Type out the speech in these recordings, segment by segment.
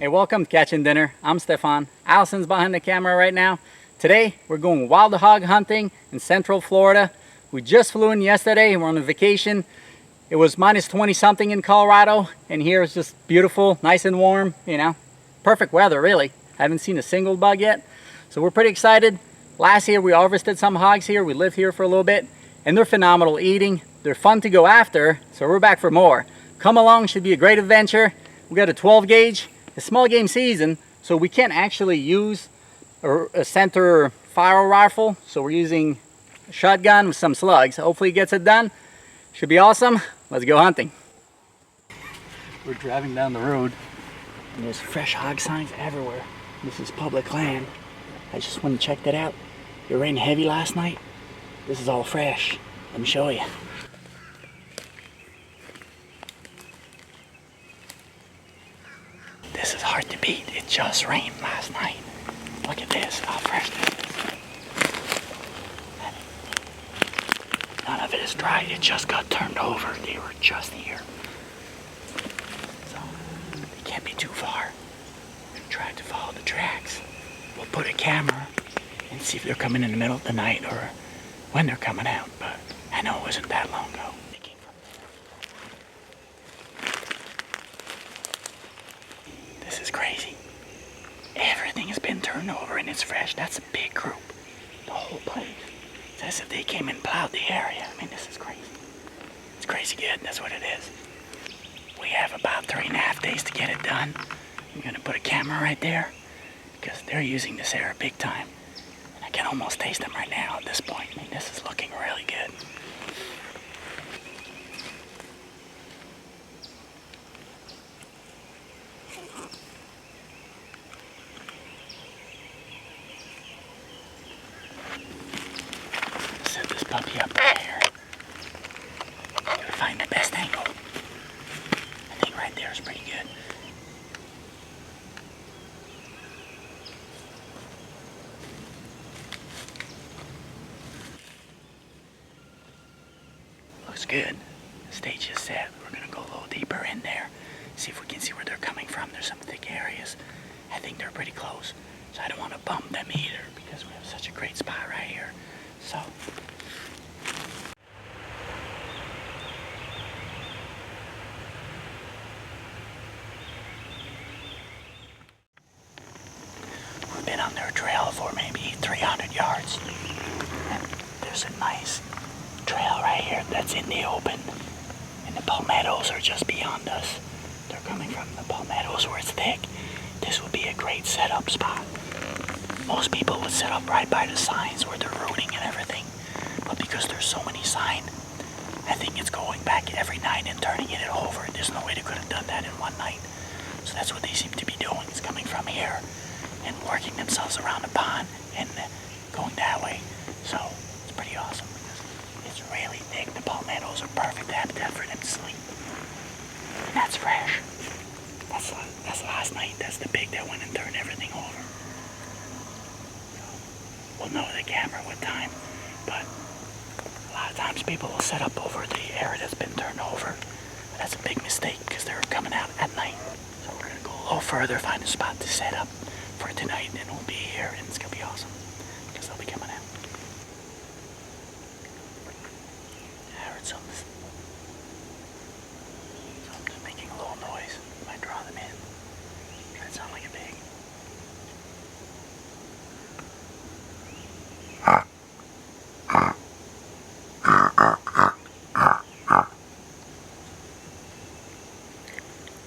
Hey, welcome to Catching Dinner. I'm Stephane. Allison's behind the camera right now. Today we're going wild hog hunting in Central Florida. We just flew in yesterday. We're on a vacation. It was minus 20 something in Colorado, and here it's just beautiful, nice and warm, you know, perfect weather really. I haven't seen a single bug yet, so we're pretty excited. Last year we harvested some hogs here. We lived here for a little bit, and they're phenomenal eating. They're fun to go after, so we're back for more. Come along, should be a great adventure. We got a 12 gauge. It's small game season, so we can't actually use a center fire rifle, so we're using a shotgun with some slugs. Hopefully it gets it done. Should be awesome. Let's go hunting. We're driving down the road and there's fresh hog signs everywhere. This is public land. I just want to check that out. It rained heavy last night. This is all fresh. Let me show you. This is hard to beat. It just rained last night. Look at this, how fresh this is. None of it is dry. It just got turned over. They were just here. So, they can't be too far. We're gonna try to follow the tracks. We'll put a camera and see if they're coming in the middle of the night or when they're coming out, but I know it wasn't that long ago. This is crazy. Everything has been turned over and it's fresh. That's a big group. The whole place. It's as if they came and plowed the area. I mean, this is crazy. It's crazy good. That's what it is. We have about 3.5 days to get it done. I'm going to put a camera right there because they're using this area big time. And I can almost taste them right now at this point. I mean, this is looking really good. Set this puppy up there. Gotta find the best angle. I think right there is pretty good. Looks good. The stage is set. We're gonna go a little deeper in there. See if we can see where they're coming from. There's some thick areas. I think they're pretty close. So I don't want to bump them either because we have such a great spot right here. So we've been on their trail for maybe 300 yards. And there's a nice trail right here that's in the open. And the palmettos are just beyond us. They're coming from the palmettos where it's thick. This would be a great setup spot. Most people would set up right by the signs where they're rooting and everything. But because there's so many signs, I think it's going back every night and turning it over. There's no way they could have done that in one night. So that's what they seem to be doing. It's coming from here and working themselves around the pond and going that way. So it's pretty awesome because it's really thick. The palmettos are perfect habitat for them to sleep. And that's fresh. That's last night. That's the pig that went and turned everything over. We'll know the camera what time, but a lot of times people will set up over the area that's been turned over. That's a big mistake because they're coming out at night. So we're going to go a little further, find a spot to set up for tonight, and we'll be here, and it's going to be awesome because they'll be coming out. I heard something making a little noise. Might draw them in. Try to sound like a pig.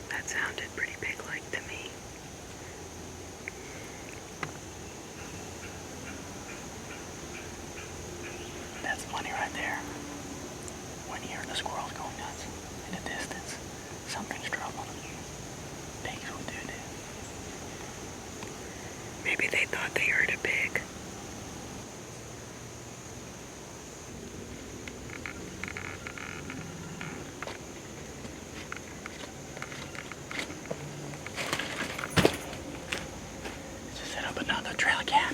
That sounded pretty pig-like to me. That's money right there. When you hear the squirrels going nuts in the distance, something's troubling. Pigs will do this. Maybe they thought they heard a pig. Just set up another trail cam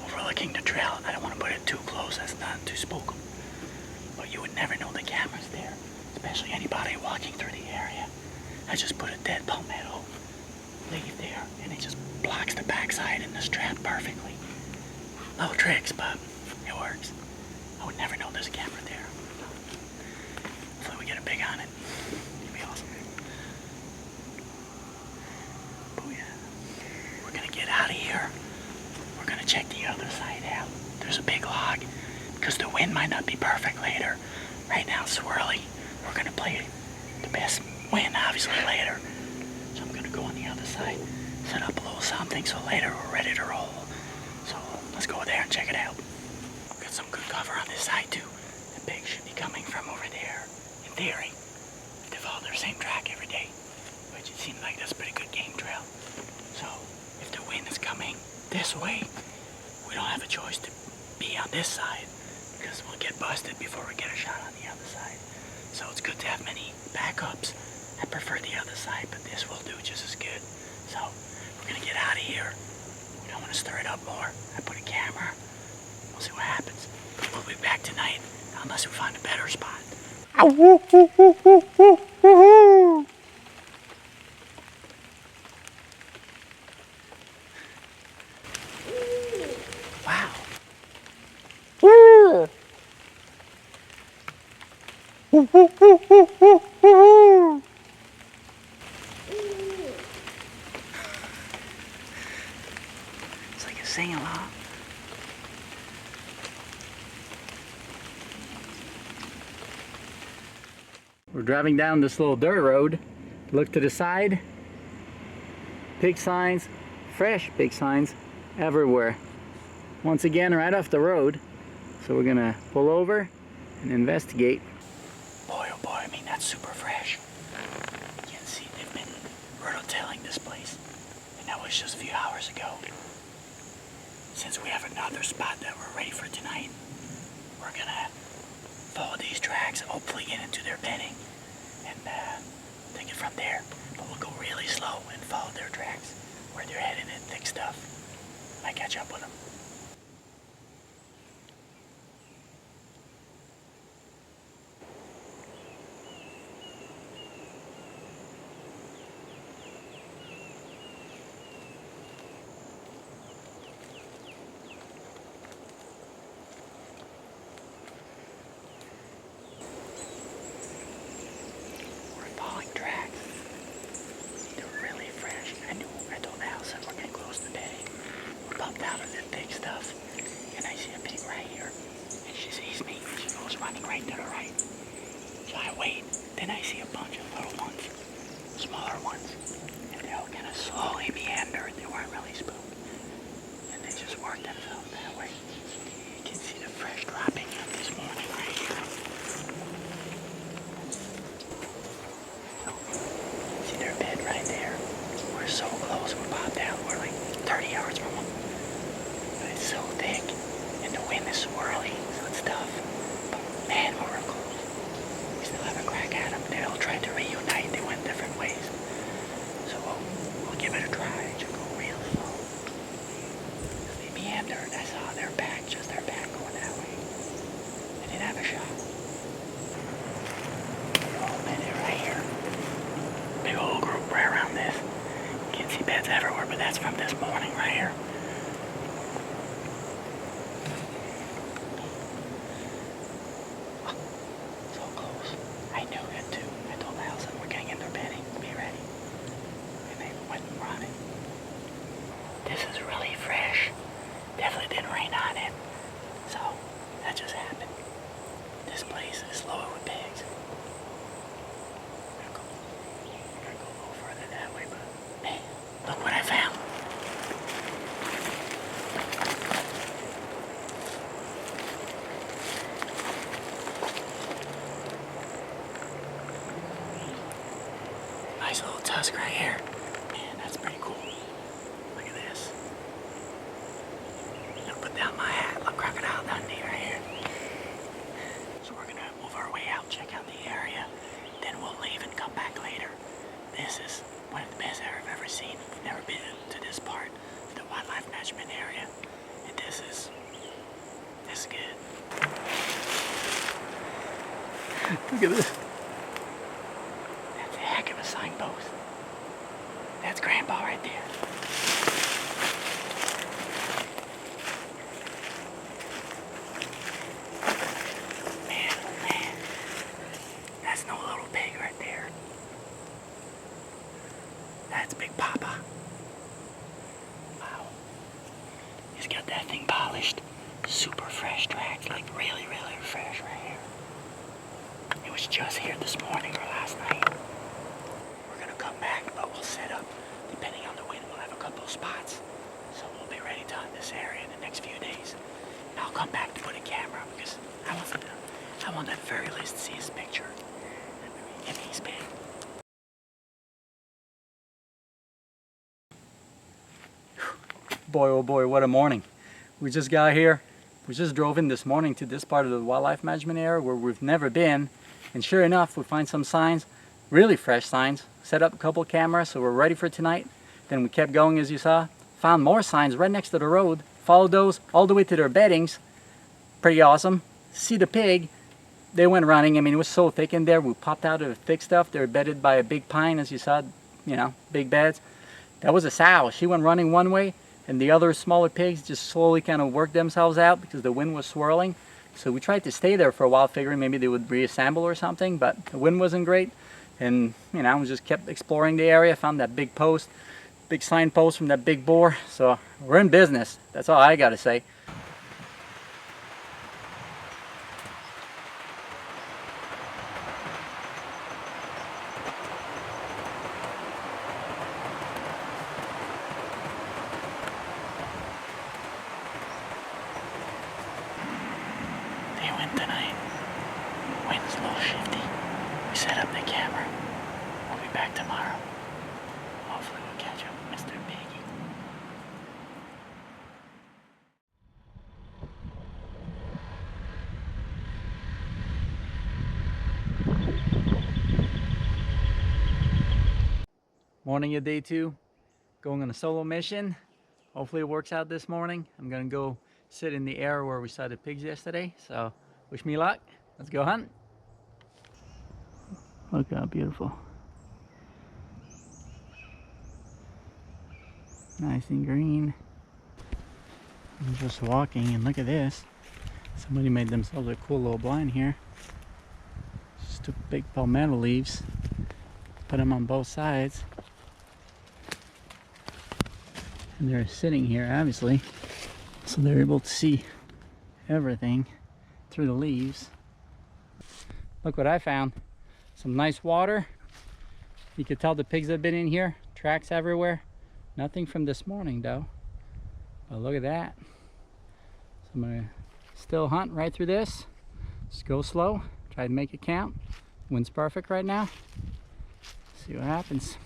overlooking the trail. I don't want to put it too close, that's not too spook 'em. But you would never know the camera's there, especially anybody walking through the area. I just put a dead palmetto leave there, and it just blocks the backside in this trap perfectly. Little tricks, but it works. I would never know there's a camera there. Hopefully we get a big on it. It'd be awesome. But we're gonna get out of here. We're gonna check the other side out. There's a big log, because the wind might not be perfect later. Right now it's swirly. We're gonna play the best wind obviously later. So I'm gonna go on the other side, set up a little something so later we're ready to roll. So let's go there and check it out. Got some good cover on this side too. The pigs should be coming from over there. In theory, if they follow their same track every day, which it seems like that's a pretty good game trail. So if the wind is coming this way, we don't have a choice to be on this side, because we'll get busted before we get a shot on the other side. So it's good to have many backups. I prefer the other side, but this will do just as good. So we're gonna get out of here. We don't want to stir it up more. I put a camera. We'll see what happens. We'll be back tonight unless we find a better spot. Wow. It's like a sing-along. We're driving down this little dirt road. Look to the side. Pig signs, fresh pig signs everywhere. Once again, right off the road. So we're gonna pull over and investigate. Boy, oh boy, I mean, that's super fresh. You can see they've been rototailing this place. And that was just a few hours ago. Since we have another spot that we're ready for tonight, we're gonna follow these tracks, hopefully get into their bedding, and take it from there. But we'll go really slow and follow their tracks, where they're heading in thick stuff. Might catch up with them. Right to the right. So I wait, then I see a bunch of little ones, smaller ones, and they all kind of slowly meandered. They weren't really spooked, and they just worked themselves that way. You can see the fresh dropping of this morning right here. So, see their bed right there. We're so close, we popped out. We're like 30 yards from them. But it's so thick, and the wind is swirly, so it's tough. Man, we're close. We still have a crack at them. They all tried to reunite. They went different ways. So we'll give it a try. Just go real slow. They meandered. I saw their back, just their back going that way. They didn't have a shot. Oh man, they're right here. Big old group right around this. You can see beds everywhere, but that's from this morning right here. This is really fresh. Definitely didn't rain on it. So, that just happened. This place is loaded with pigs. I'm gonna go a little further that way, but man, look what I found. Nice little tusk right here. Man, that's pretty cool. Look at this. I'm gonna put down my hat. Look, crocodile Dundee right here. So we're gonna move our way out, check out the area, then we'll leave and come back later. This is one of the best areas I've ever seen. I've never been to this part of the wildlife management area, and this is good. Look at this. That's a heck of a signpost. That's Grandpa right there. Man, oh man. That's no little pig right there. That's Big Papa. Wow. He's got that thing polished. Super fresh tracks, like really, really fresh right here. It was just here this morning or last night. We're gonna come back, but we'll set up. Depending on the wind, we'll have a couple of spots. So we'll be ready to hunt this area in the next few days. And I'll come back to put a camera because I want at the very least to see his picture. If he's big. Boy, oh boy, what a morning. We just got here. We just drove in this morning to this part of the wildlife management area where we've never been. And sure enough, we find some signs, really fresh signs. Set up a couple of cameras, so we're ready for tonight. Then we kept going, as you saw. Found more signs right next to the road. Followed those all the way to their beddings. Pretty awesome. See the pig. They went running. I mean, it was so thick in there. We popped out of the thick stuff. They were bedded by a big pine, as you saw, you know, big beds. That was a sow. She went running one way, and the other smaller pigs just slowly kind of worked themselves out because the wind was swirling. So we tried to stay there for a while, figuring maybe they would reassemble or something, but the wind wasn't great. And, you know, we just kept exploring the area, found that big post, big signpost from that big boar. So we're in business. That's all I got to say. They went tonight. Wind's a little shifty. We set up the camera. We'll be back tomorrow. Hopefully we'll catch up with Mr. Piggy. Morning of day 2. Going on a solo mission. Hopefully it works out this morning. I'm gonna go sit in the area where we saw the pigs yesterday. So wish me luck. Let's go hunt. Look how beautiful. Nice and green. I'm just walking and look at this. Somebody made themselves a cool little blind here. Just took big palmetto leaves, put them on both sides. And they're sitting here, obviously, so they're able to see everything through the leaves. Look what I found. Some nice water. You could tell the pigs have been in here. Tracks everywhere. Nothing from this morning though. But look at that. So I'm gonna still hunt right through this. Just go slow. Try to make it count. Wind's perfect right now. See what happens.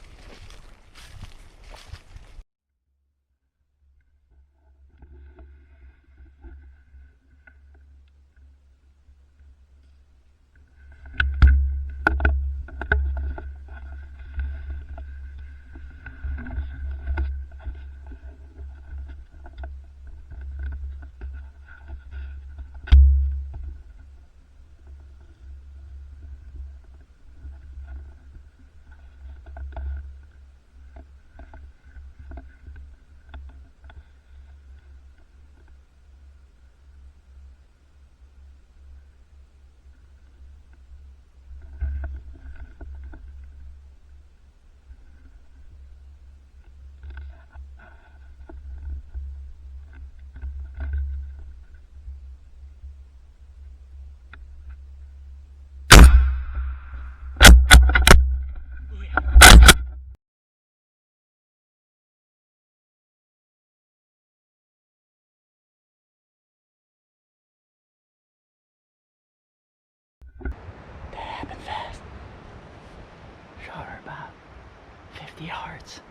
That happened fast. Shot her about 50 yards.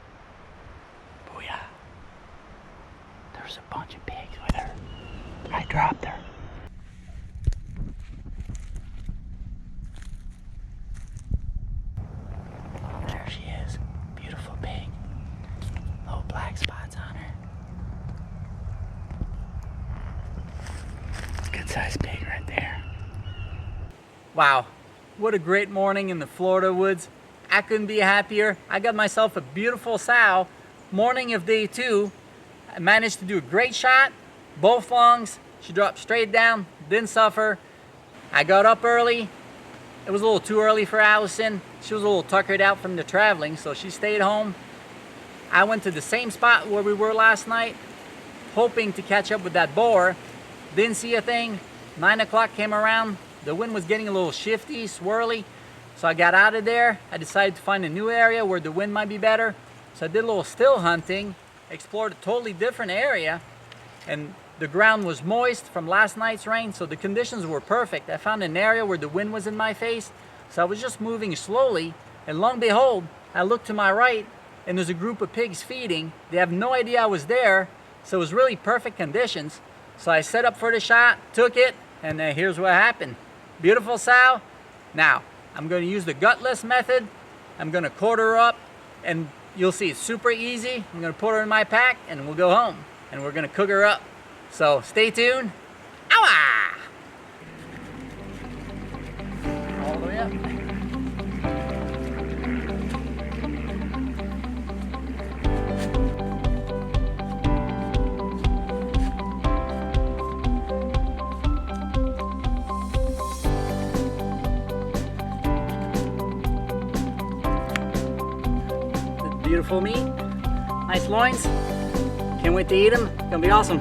Booyah. There's a bunch of pigs with her. I dropped her. There she is. Beautiful pig. Little black spots on her. Good sized pig right there. Wow, what a great morning in the Florida woods. I couldn't be happier. I got myself a beautiful sow. Morning of day 2, I managed to do a great shot, both lungs. She dropped straight down, didn't suffer. I got up early. It was a little too early for Allison. She was a little tuckered out from the traveling, so she stayed home. I went to the same spot where we were last night, hoping to catch up with that boar. Didn't see a thing. 9 o'clock came around. The wind was getting a little shifty, swirly. So I got out of there. I decided to find a new area where the wind might be better. So I did a little still hunting, explored a totally different area, and the ground was moist from last night's rain, so the conditions were perfect. I found an area where the wind was in my face, so I was just moving slowly, and lo and behold, I looked to my right, and there's a group of pigs feeding. They have no idea I was there, so it was really perfect conditions. So I set up for the shot, took it, and here's what happened. Beautiful sow. Now, I'm going to use the gutless method. I'm going to quarter her up, and you'll see it's super easy. I'm going to put her in my pack, and we'll go home, and we're going to cook her up. So stay tuned. Ow! All the way up. Beautiful meat, nice loins. Can't wait to eat them. It's gonna be awesome.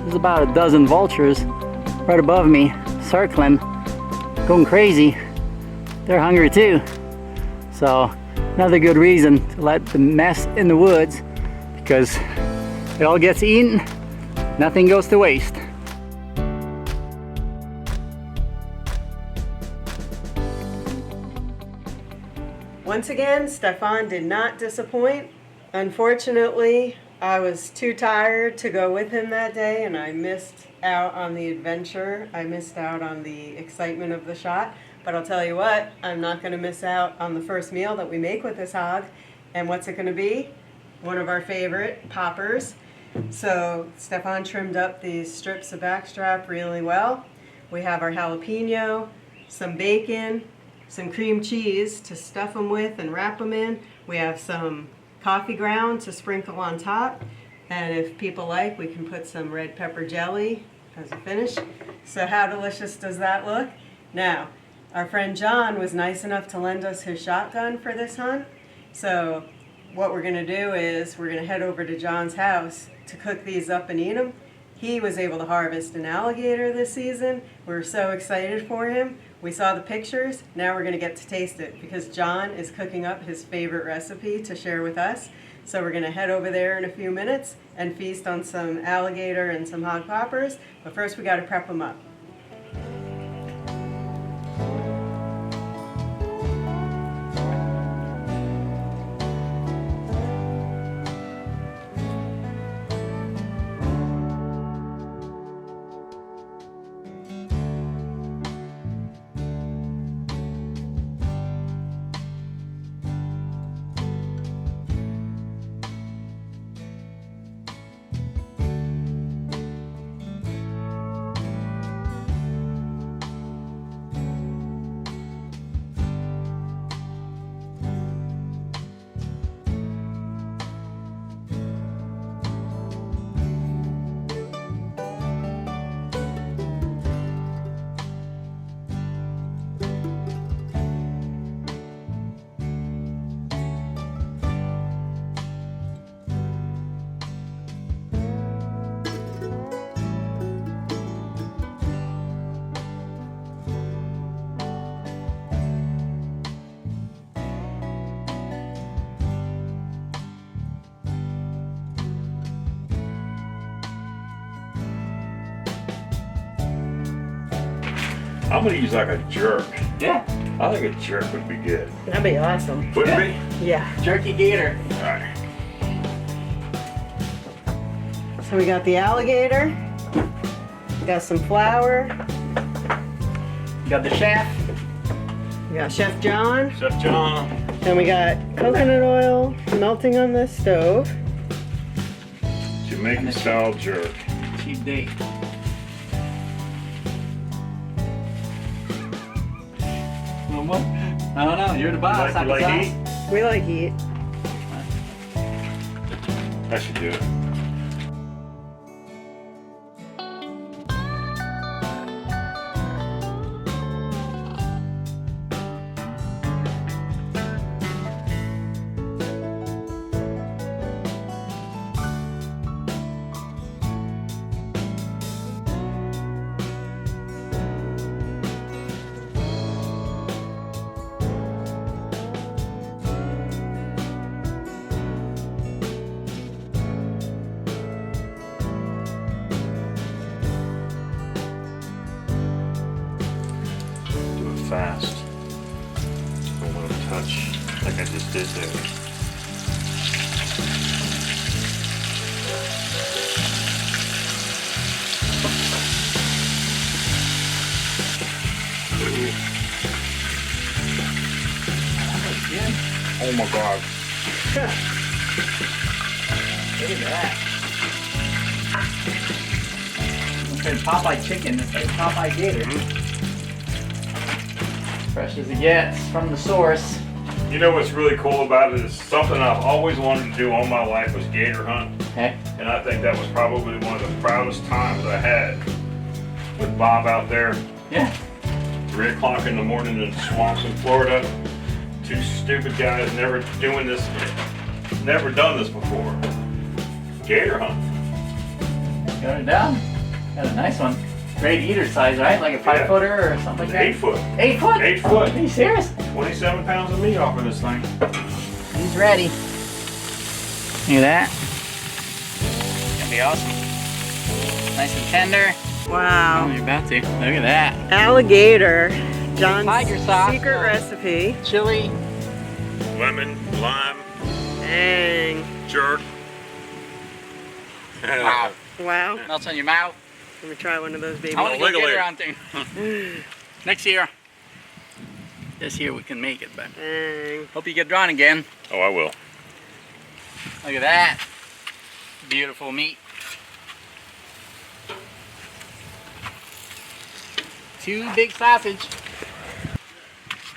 There's about a dozen vultures right above me, circling, going crazy. They're hungry too. So another good reason to let the mess in the woods, because it all gets eaten, nothing goes to waste. Once again, Stephane did not disappoint. Unfortunately, I was too tired to go with him that day, and I missed out on the adventure. I missed out on the excitement of the shot. But I'll tell you what, I'm not going to miss out on the first meal that we make with this hog. And what's it going to be? One of our favorite poppers. So Stephane trimmed up these strips of backstrap really well. We have our jalapeno, some bacon, some cream cheese to stuff them with and wrap them in. We have some coffee ground to sprinkle on top, and if people like, we can put some red pepper jelly as a finish. So how delicious does that look? Now, our friend John was nice enough to lend us his shotgun for this hunt. So what we're going to do is we're going to head over to John's house to cook these up and eat them. He was able to harvest an alligator this season. We're so excited for him. We saw the pictures. Now we're going to get to taste it because John is cooking up his favorite recipe to share with us. So we're going to head over there in a few minutes and feast on some alligator and some hog poppers. But first we got to prep them up. I'm gonna use like a jerk. Yeah. I think a jerk would be good. That'd be awesome. Would Yeah. it be? Yeah. Jerky gator. All right. So we got the alligator. We got some flour. Got the shaft. We got Chef John. Chef John. And we got coconut oil melting on the stove. Jamaican style jerk. Cheap date. Well, what? I don't know. You're the boss. You like heat? We like heat. I should do it. Fast. Don't want to touch like I just did there. Oh my God. Look at that. Okay, Popeye chicken. It's like Popeye gator. Fresh as it gets from the source. You know what's really cool about it is something I've always wanted to do all my life was gator hunt. Okay. And I think that was probably one of the proudest times I had with Bob out there. Yeah. 3 o'clock in the morning in swamps in Florida. 2 stupid guys never done this before. Gator hunt. Got it down. Got a nice one. Great eater size, right? Like a 5-footer or something like that? 8 foot. 8 foot? 8 foot. Are you serious? 27 pounds of meat off of this thing. He's ready. Look at that. Gonna be awesome. Nice and tender. Oh, Wow. you're about to. Look at that. Alligator. John's Tiger sauce. secret recipe. Chili. Lemon, lime, Dang. jerk. Wow. Wow. Melts on your mouth. Let me try one of those babies. I want to go wiggle gator it. hunting. Next year. This year we can make it, but Dang. hope you get drawn again. Oh, I will. Look at that. Beautiful meat. 2 big sausage.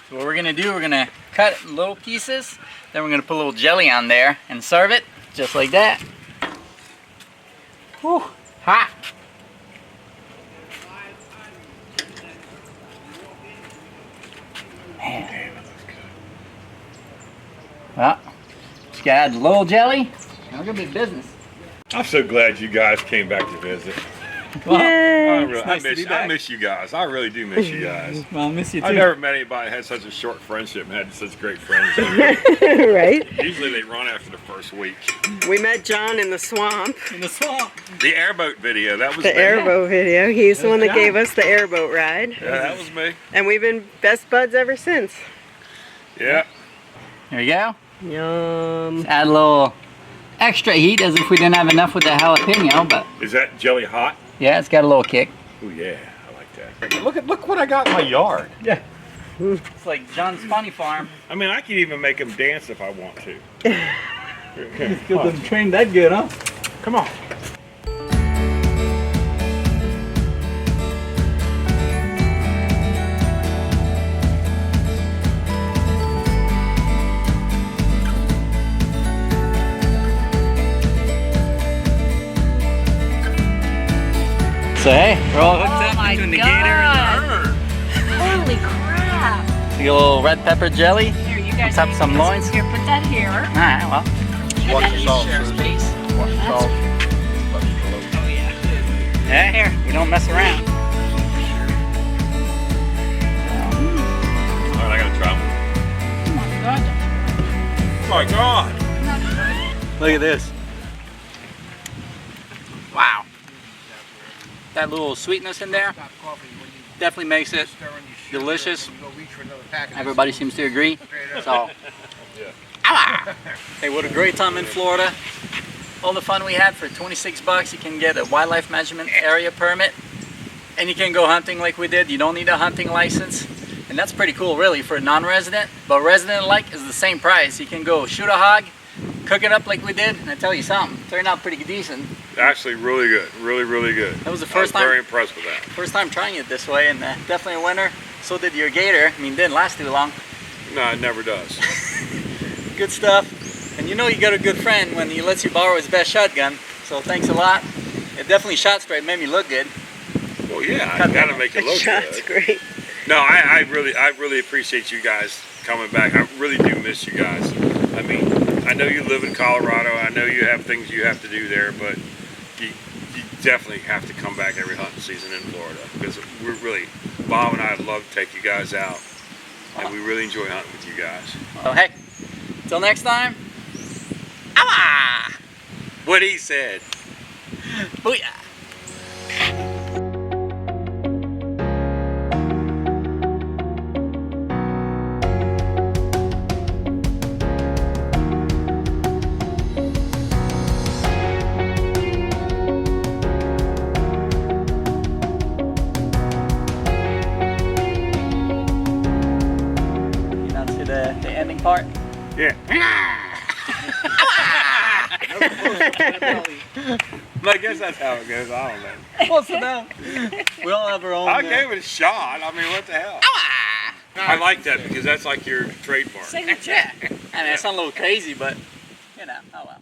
So what we're gonna do, we're gonna cut it in little pieces, then we're gonna put a little jelly on there and serve it just like that. Whew, hot. Man. Well, just gotta add a little jelly, and we're gonna be business. I'm so glad you guys came back to visit. Well, Yay. I nice to be back. miss you guys. I really do miss you guys. well, I miss you too. I've never met anybody that had such a short friendship and had such great friends. Right? Usually they run after the first week. We met John in the swamp. In the swamp. The airboat video, that was The me. airboat video. He's the one that John. gave us the airboat ride. Yeah, that was me. And we've been best buds ever since. Yeah. There you go. Yum. Add a little extra heat as if we didn't have enough with the jalapeno, but Is that jelly hot? yeah, it's got a little kick. Oh yeah, I like that. Look what I got in my yard. Yeah. It's like John's Funny Farm. I mean, I could even make them dance if I want to. Still doesn't train that good, huh? Come on. So hey, we're all hooked Oh up my between the God. gator and Holy crap! the little red pepper jelly. Here, you guys. Let's have some loins. Here, put that here. Alright, well. Watch the salt. Space. Oh yeah. Hey, Here. we don't mess around. All right, I gotta try one. Oh my God. Oh my God. Look at this. Wow. That little sweetness in there. definitely makes it delicious. Everybody seems to agree. So, hey, what a great time in Florida. All the fun we had for 26 bucks. You can get a wildlife management area permit, and you can go hunting like we did. You don't need a hunting license, and that's pretty cool really for a non-resident. But resident alike is the same price. You can go shoot a hog, cook it up like we did, and I tell you something, turned out pretty decent. Actually, really good. Really good. That was the first time. I was very impressed with that. First time trying it this way, and definitely a winner. So did your gator. I mean, didn't last too long. No, it never does. Good stuff. And you know you got a good friend when he lets you borrow his best shotgun. So thanks a lot. It definitely shot straight, made me look good. Well, yeah, I gotta make it look Shot's good. great. No, I really appreciate you guys coming back. I really do miss you guys. I mean, I know you live in Colorado. I know you have things you have to do there, but you definitely have to come back every hunting season in Florida, because we're really, Bob and I love to take you guys out, and we really enjoy hunting with you guys. So hey, till next time. What he said. Booyah. You know, to the ending part. Yeah. I guess that's how it goes. I don't know. Close enough. We all have our own. I gave it a shot. I mean, what the hell? I like that because that's like your trademark. Signature. I mean, it sounds a little crazy, but you know, oh well.